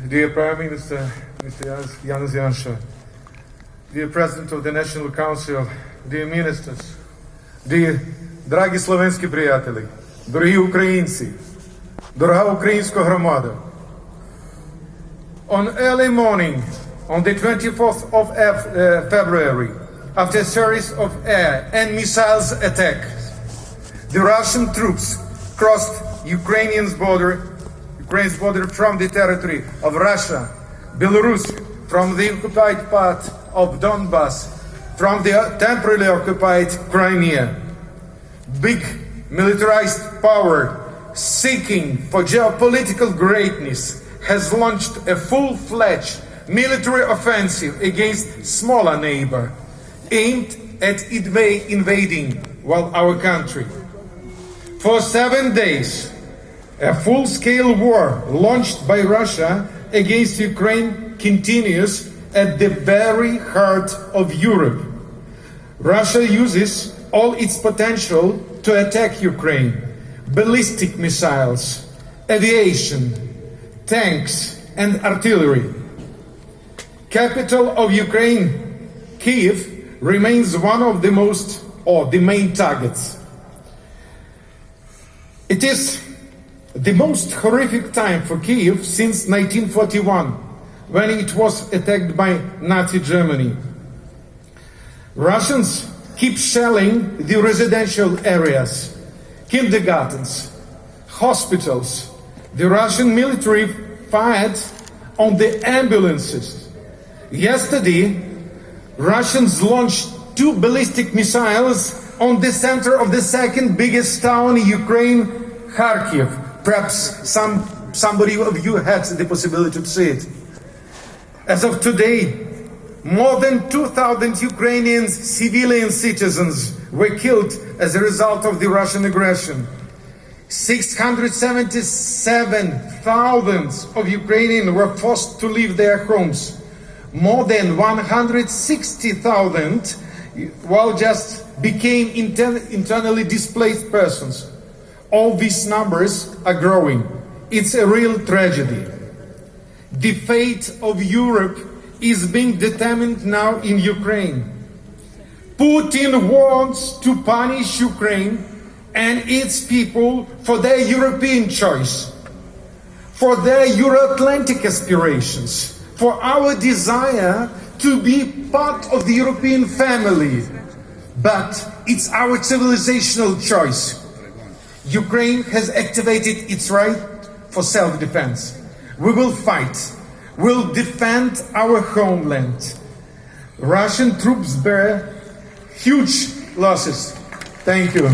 Dear Prime Minister, Mr. Janez Janša, dear President of the National Council, dear Ministers, дорогі словенські приятелі, дорогі українці, дорога українська громада. On early morning, on the 24th of February, after a series of air and missiles attacks, the Russian troops crossed Ukraine's border from the territory of Russia, Belarus, from the occupied part of Donbass, from the temporarily occupied Crimea. Big militarized power seeking for geopolitical greatness has launched a full-fledged military offensive against smaller neighbor, aimed at invading our country. For 7 days, a full-scale war launched by Russia against Ukraine continues at the very heart of Europe. Russia uses all its potential to attack Ukraine: ballistic missiles, aviation, tanks, and artillery. Capital of Ukraine, Kyiv, remains one of the main targets. It is the most horrific time for Kyiv since 1941, when it was attacked by Nazi Germany. Russians keep shelling the residential areas, kindergartens, hospitals. The Russian military fired on the ambulances. Yesterday, Russians launched 2 ballistic missiles on the center of the second biggest town in Ukraine, Kharkiv. Perhaps somebody of you had the possibility to see it. As of today, more than 2,000 Ukrainian civilian citizens were killed as a result of the Russian aggression. 677,000 of Ukrainians were forced to leave their homes. More than 160,000 just became internally displaced persons. All these numbers are growing. It's a real tragedy. The fate of Europe is being determined now in Ukraine. Putin wants to punish Ukraine and its people for their European choice, for their Euro-Atlantic aspirations, for our desire to be part of the European family. But it's our civilizational choice. Ukraine has activated its right for self-defense. We will fight. We'll defend our homeland. Russian troops bear huge losses. Thank you.